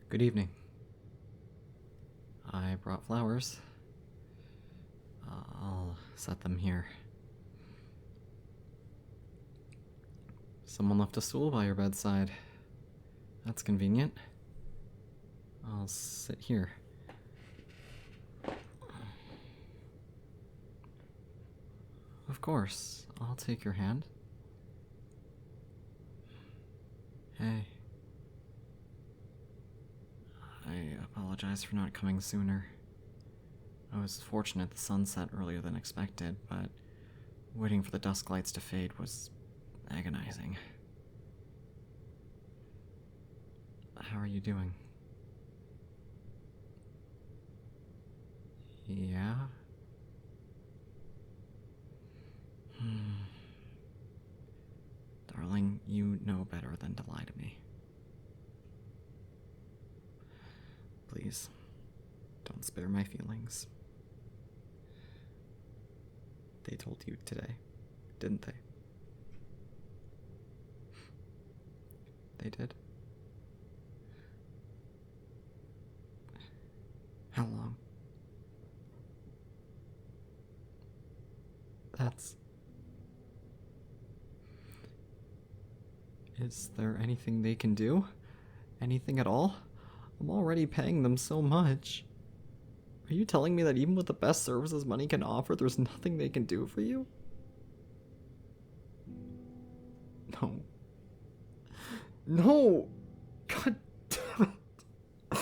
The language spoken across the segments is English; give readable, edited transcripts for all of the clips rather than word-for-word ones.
Good evening. I brought flowers. I'll set them here. Someone left a stool by your bedside. That's convenient. I'll sit here. Of course, I'll take your hand. Hey. I apologize for not coming sooner. I was fortunate the sun set earlier than expected, but waiting for the dusk lights to fade was agonizing. How are you doing? Yeah? Darling, you know better than to lie to me. Please, don't spare my feelings. They told you today, didn't they? They did? How long? Is there anything they can do? Anything at all? I'm already paying them so much. Are you telling me that even with the best services money can offer, there's nothing they can do for you? No. No! God damn it.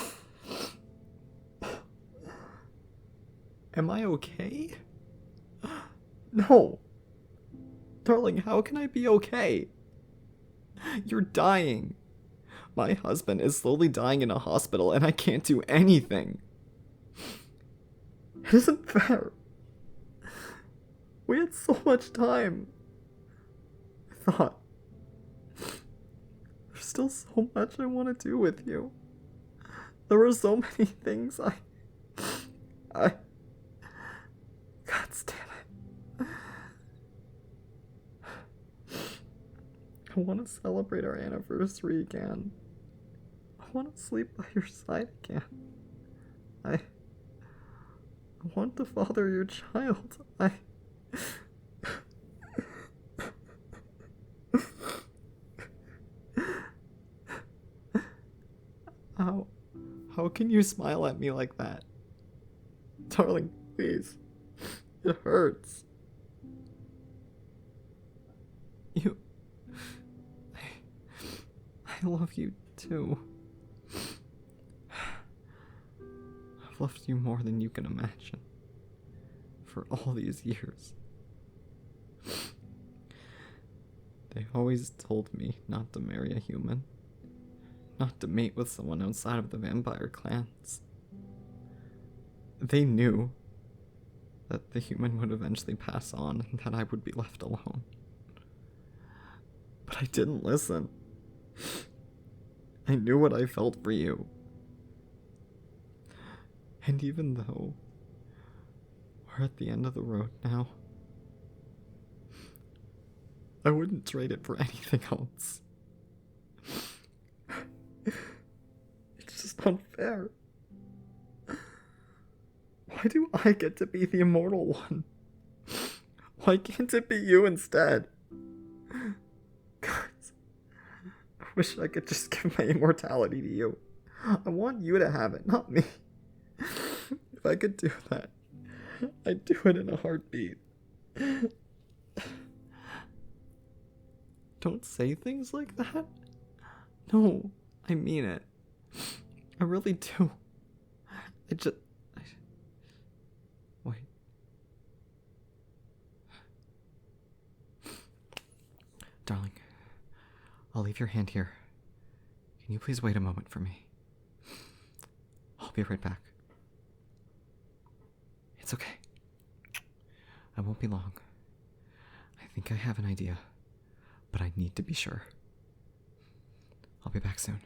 Am I okay? No. Darling, how can I be okay? You're dying. My husband is slowly dying in a hospital and I can't do anything. It isn't fair. We had so much time. I thought, there's still so much I want to do with you. There were so many things God damn it. I want to celebrate our anniversary again. I want to sleep by your side again. I want to father your child. How can you smile at me like that? Darling, please. It hurts. I love you too. I've loved you more than you can imagine. For all these years. They always told me not to marry a human. Not to mate with someone outside of the vampire clans. They knew that the human would eventually pass on and that I would be left alone. But I didn't listen. I knew what I felt for you. And even though we're at the end of the road now, I wouldn't trade it for anything else. It's just unfair. Why do I get to be the immortal one? Why can't it be you instead? God, I wish I could just give my immortality to you. I want you to have it, not me. If I could do that, I'd do it in a heartbeat. Don't say things like that. No, I mean it. I really do. Wait. Darling, I'll leave your hand here. Can you please wait a moment for me? I'll be right back. It's okay. I won't be long. I think I have an idea, but I need to be sure. I'll be back soon.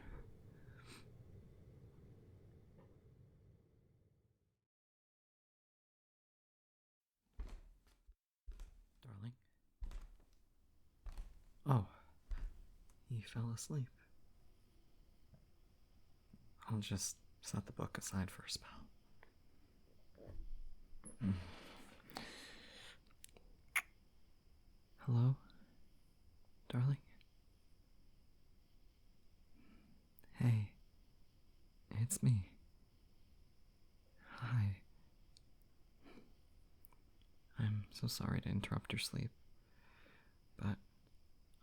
Darling? Oh, he fell asleep. I'll just set the book aside for a spell. Hello, darling? Hey, it's me. Hi. I'm so sorry to interrupt your sleep, but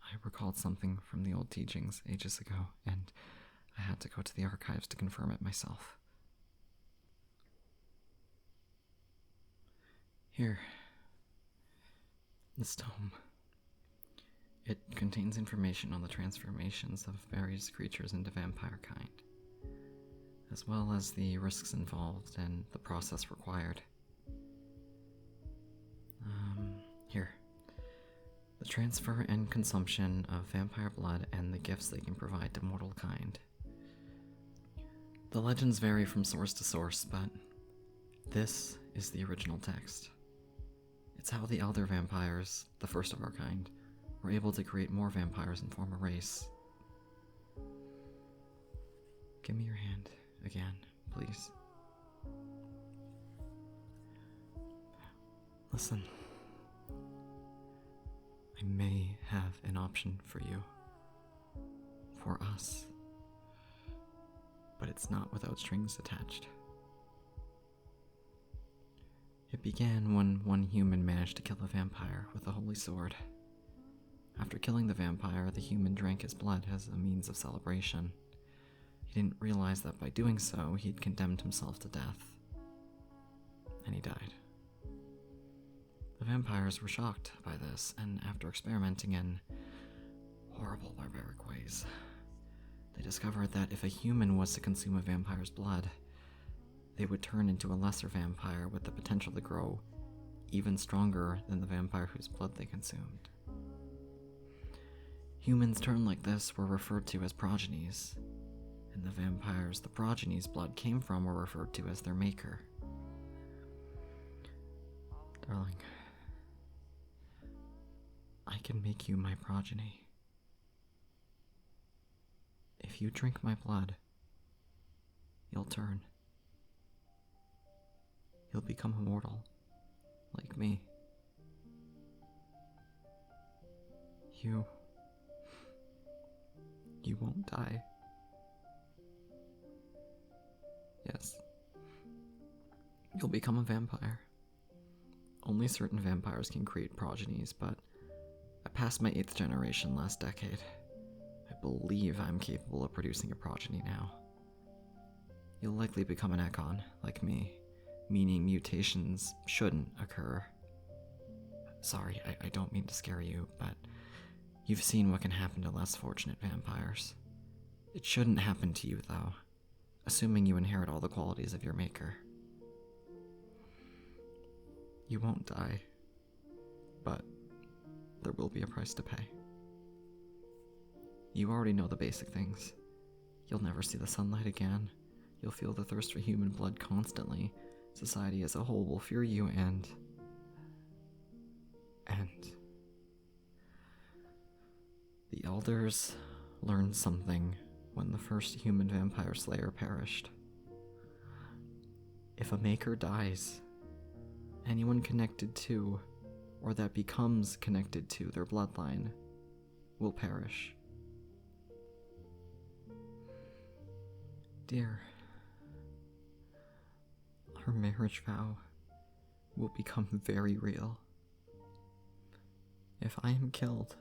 I recalled something from the old teachings ages ago, and I had to go to the archives to confirm it myself. Here. This tome. It contains information on the transformations of various creatures into vampire kind, as well as the risks involved and the process required. Here. The transfer and consumption of vampire blood and the gifts they can provide to mortal kind. The legends vary from source to source, but this is the original text. It's how the elder vampires, the first of our kind, were able to create more vampires and form a race. Give me your hand again, please. Listen. I may have an option for you. For us. But it's not without strings attached. It began when one human managed to kill a vampire with a holy sword. After killing the vampire, the human drank his blood as a means of celebration. He didn't realize that by doing so, he'd condemned himself to death. And he died. The vampires were shocked by this, and after experimenting in horrible barbaric ways, they discovered that if a human was to consume a vampire's blood, they would turn into a lesser vampire with the potential to grow even stronger than the vampire whose blood they consumed. Humans turned like this were referred to as progenies, and the vampires the progenies' blood came from were referred to as their maker. Darling, I can make you my progeny. If you drink my blood, you'll turn. You'll become immortal, like me. You won't die. Yes. You'll become a vampire. Only certain vampires can create progenies, but I passed my 8th generation last decade. I believe I'm capable of producing a progeny now. You'll likely become an econ, like me, meaning mutations shouldn't occur. Sorry, I don't mean to scare you, but you've seen what can happen to less fortunate vampires. It shouldn't happen to you, though, assuming you inherit all the qualities of your maker. You won't die, but there will be a price to pay. You already know the basic things. You'll never see the sunlight again. You'll feel the thirst for human blood constantly. Society as a whole will fear you and the elders learned something when the first human vampire slayer perished. If a maker dies, anyone connected to, or that becomes connected to their bloodline, will perish. Dear, our marriage vow will become very real. If I am killed,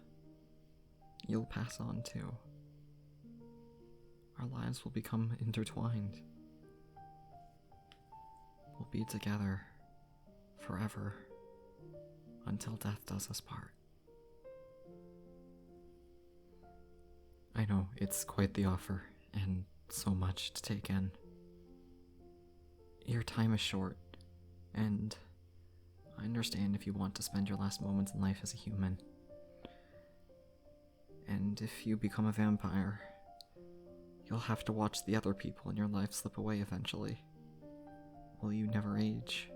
you'll pass on too. Our lives will become intertwined. We'll be together forever until death does us part. I know, it's quite the offer, and so much to take in. Your time is short, and I understand if you want to spend your last moments in life as a human. And if you become a vampire, you'll have to watch the other people in your life slip away eventually. Will you never age?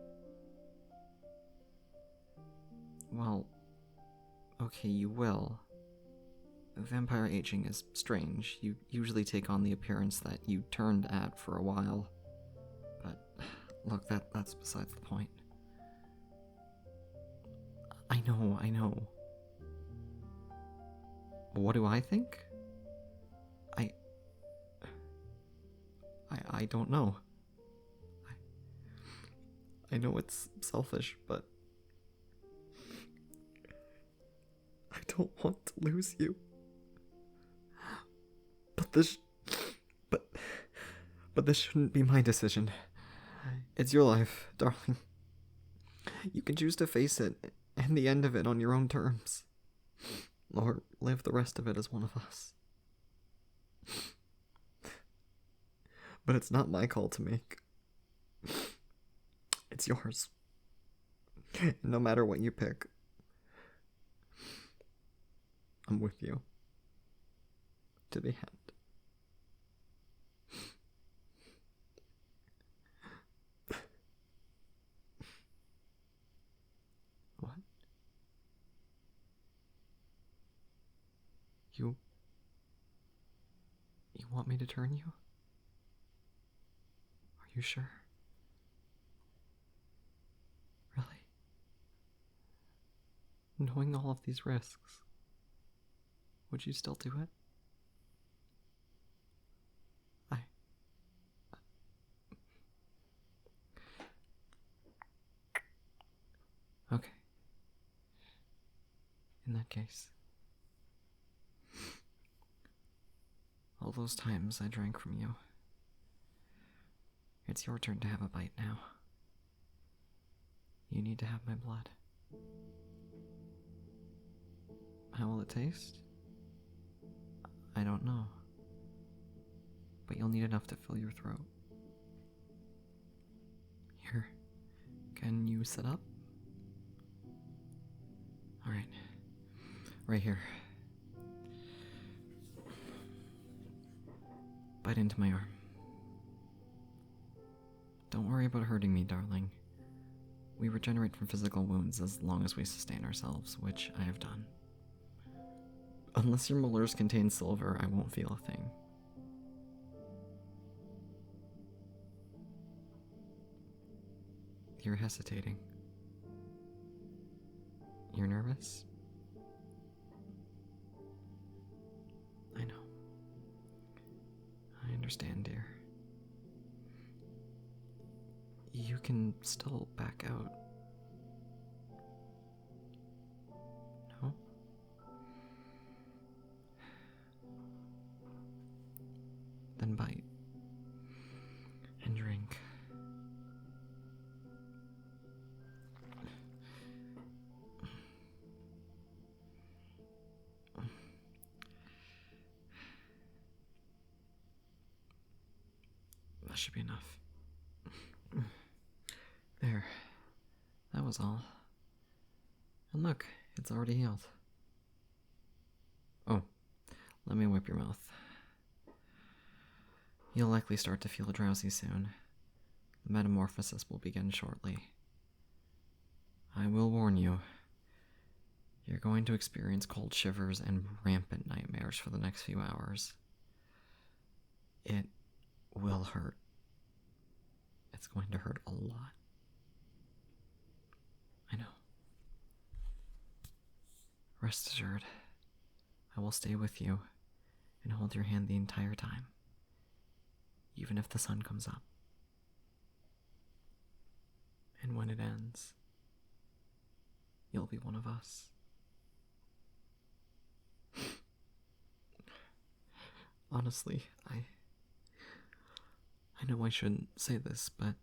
Well, okay, you will. vampire aging is strange. You usually take on the appearance that you turned at for a while. But, look, that's besides the point. I know. What do I think? I don't know. I know it's selfish, but I don't want to lose you. But this shouldn't be my decision. It's your life, darling. You can choose to face it and the end of it on your own terms. Or live the rest of it as one of us. But it's not my call to make. It's yours. No matter what you pick, I'm with you. To the end. What? You want me to turn you? Are you sure? Really? Knowing all of these risks, would you still do it? Okay. In that case. All those times I drank from you. It's your turn to have a bite now. You need to have my blood. How will it taste? I don't know. But you'll need enough to fill your throat. Here. Can you sit up? Alright. Right here. Bite into my arm. Don't worry about hurting me, darling. We regenerate from physical wounds as long as we sustain ourselves, which I have done. Unless your molars contain silver, I won't feel a thing. You're hesitating. You're nervous? I know. I understand, dear. You can still back out. No? Then bite. And drink. That should be enough. There. That was all. And look, it's already healed. Oh, let me wipe your mouth. You'll likely start to feel drowsy soon. The metamorphosis will begin shortly. I will warn you. You're going to experience cold shivers and rampant nightmares for the next few hours. It will hurt. It's going to hurt a lot. I know. Rest assured, I will stay with you and hold your hand the entire time, even if the sun comes up. And when it ends, you'll be one of us. Honestly, I know I shouldn't say this, but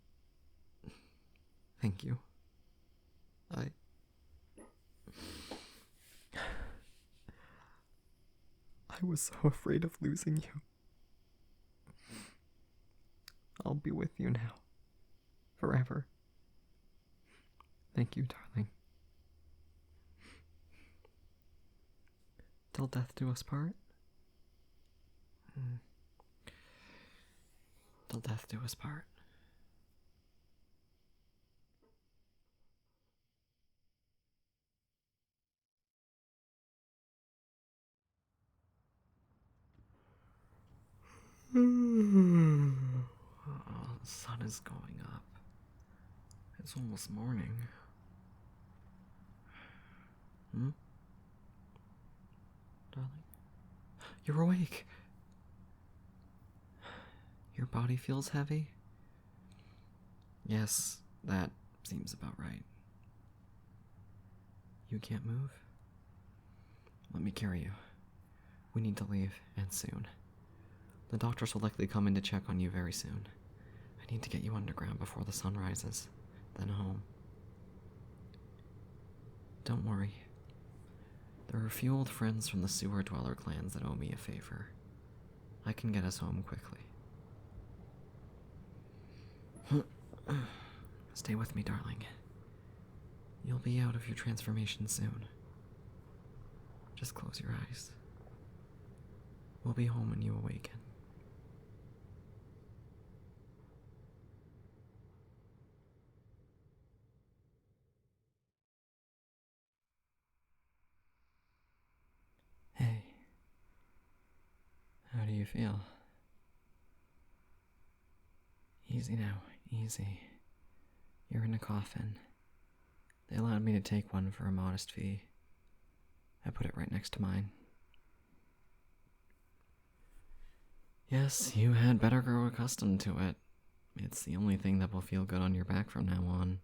thank you. I was so afraid of losing you. I'll be with you now. Forever. Thank you, darling. Till death do us part? Till death do us part. Oh, the sun is going up. It's almost morning. Darling? You're awake. Your body feels heavy? Yes, that seems about right. You can't move? Let me carry you. We need to leave, and soon. The doctors will likely come in to check on you very soon. I need to get you underground before the sun rises, then home. Don't worry. There are a few old friends from the sewer dweller clans that owe me a favor. I can get us home quickly. Stay with me, darling. You'll be out of your transformation soon. Just close your eyes. We'll be home when you awaken. Hey. How do you feel? Easy now, easy. You're in a coffin. They allowed me to take one for a modest fee. I put it right next to mine. Yes, you had better grow accustomed to it. It's the only thing that will feel good on your back from now on.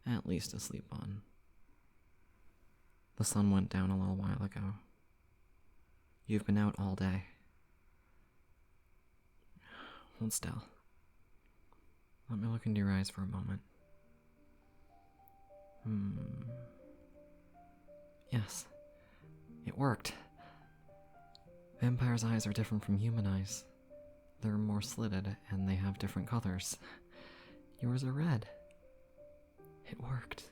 At least to sleep on. The sun went down a little while ago. You've been out all day. Hold still. Let me look into your eyes for a moment. Yes, it worked. Vampires' eyes are different from human eyes. They're more slitted, and they have different colors. Yours are red. It worked.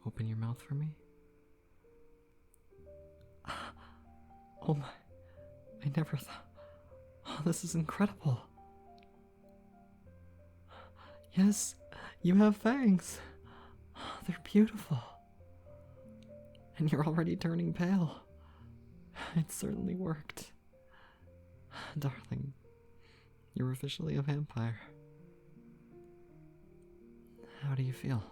Open your mouth for me. Oh my, I never thought. Oh, this is incredible. Yes, you have fangs. Oh, they're beautiful. And you're already turning pale. It certainly worked. Darling, you're officially a vampire. How do you feel?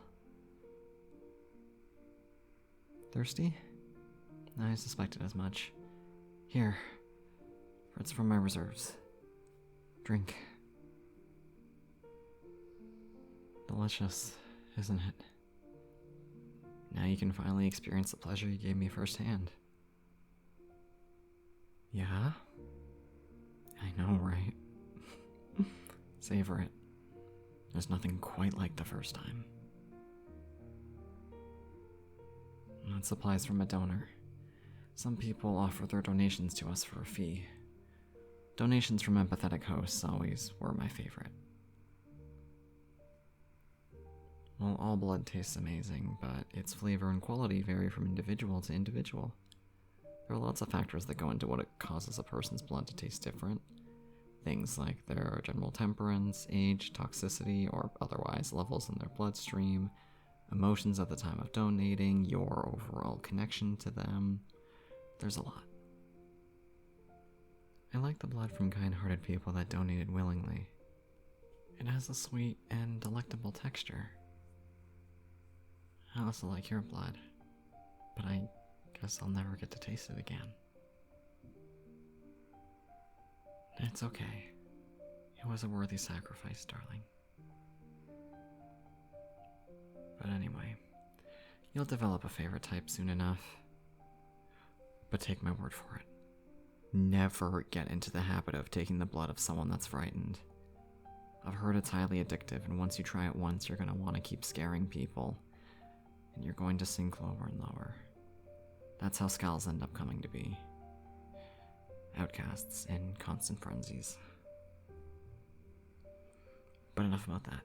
Thirsty? I suspected as much. Here, it's from my reserves. Drink. Delicious, isn't it? Now you can finally experience the pleasure you gave me firsthand. Yeah? I know, right? Savor it. There's nothing quite like the first time. That supplies from a donor. Some people offer their donations to us for a fee. Donations from empathetic hosts always were my favorite. Well, all blood tastes amazing, but its flavor and quality vary from individual to individual. There are lots of factors that go into what causes a person's blood to taste different. Things like their general temperance, age, toxicity, or otherwise levels in their bloodstream, emotions at the time of donating, your overall connection to them. There's a lot. I like the blood from kind-hearted people that donated willingly. It has a sweet and delectable texture. I also like your blood, but I guess I'll never get to taste it again. It's okay. It was a worthy sacrifice, darling. But anyway, you'll develop a favorite type soon enough. But take my word for it. Never get into the habit of taking the blood of someone that's frightened. I've heard it's highly addictive, and once you try it once, you're going to want to keep scaring people. And you're going to sink lower and lower. That's how skulls end up coming to be. Outcasts in constant frenzies. But enough about that.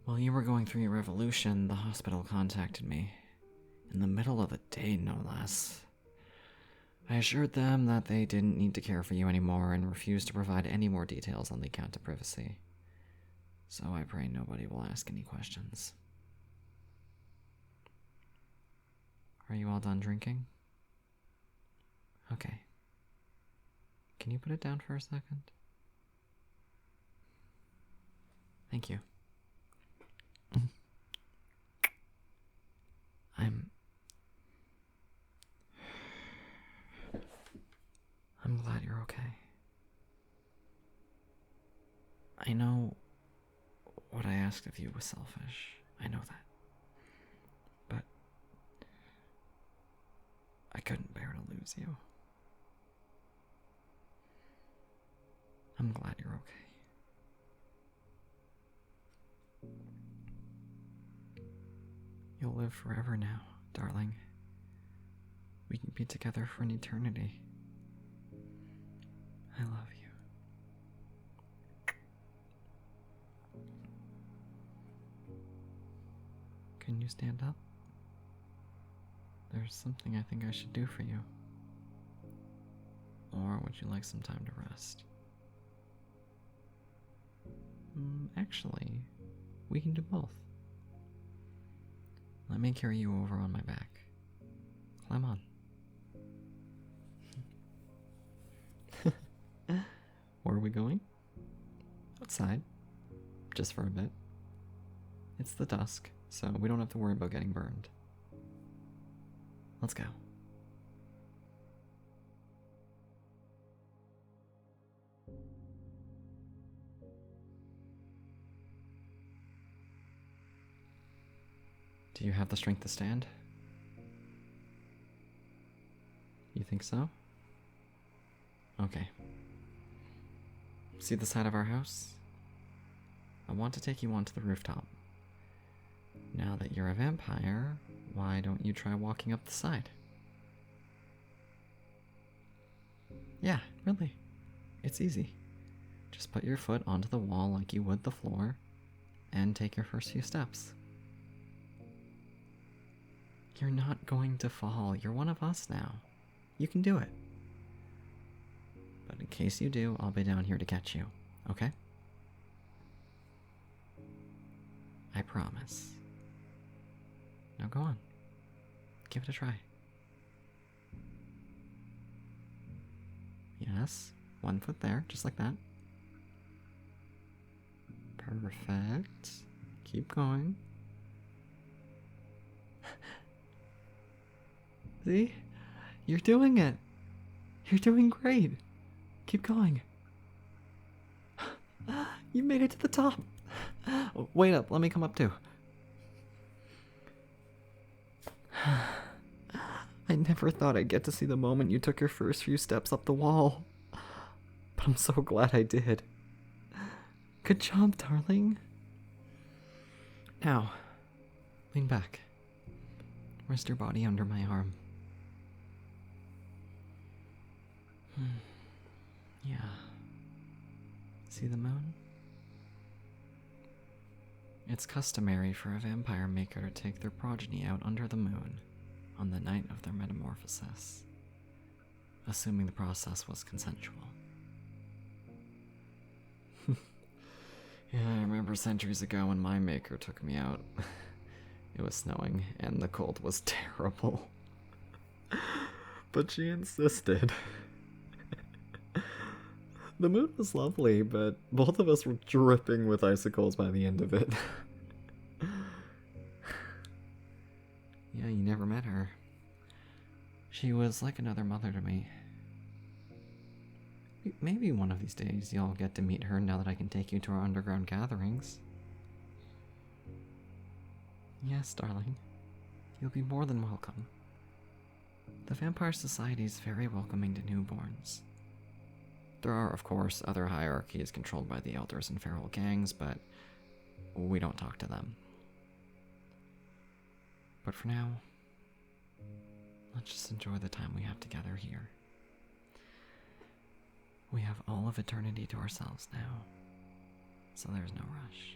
While you were going through your revolution, the hospital contacted me. In the middle of the day, no less. I assured them that they didn't need to care for you anymore and refused to provide any more details on the account of privacy. So I pray nobody will ask any questions. Are you all done drinking? Okay. Can you put it down for a second? Thank you. I'm glad you're okay. I know what I asked of you was selfish. I know that. But I couldn't bear to lose you. I'm glad you're okay. You'll live forever now, darling. We can be together for an eternity. I love you. Can you stand up? There's something I think I should do for you. Or would you like some time to rest? Actually, we can do both. Let me carry you over on my back. Climb on. Where are we going? Outside. Just for a bit. It's the dusk, so we don't have to worry about getting burned. Let's go. Do you have the strength to stand? You think so? Okay. See the side of our house? I want to take you onto the rooftop. Now that you're a vampire, why don't you try walking up the side? Yeah, really. It's easy. Just put your foot onto the wall like you would the floor, and take your first few steps. You're not going to fall. You're one of us now. You can do it. But in case you do, I'll be down here to catch you, okay? I promise. Now go on. Give it a try. Yes, 1 foot there, just like that. Perfect. Keep going. See? You're doing it. You're doing great. Keep going. You made it to the top. Wait up, let me come up too. I never thought I'd get to see the moment you took your first few steps up the wall. But I'm so glad I did. Good job, darling. Now, lean back. Rest your body under my arm. Yeah. See the moon? It's customary for a vampire maker to take their progeny out under the moon on the night of their metamorphosis, assuming the process was consensual. Yeah, I remember centuries ago when my maker took me out. It was snowing, and the cold was terrible. But she insisted. The moon was lovely, but both of us were dripping with icicles by the end of it. Yeah, you never met her. She was like another mother to me. Maybe one of these days you'll get to meet her now that I can take you to our underground gatherings. Yes, darling. You'll be more than welcome. The Vampire Society is very welcoming to newborns. There are, of course, other hierarchies controlled by the elders and feral gangs, but we don't talk to them. But for now, let's just enjoy the time we have together here. We have all of eternity to ourselves now, so there's no rush.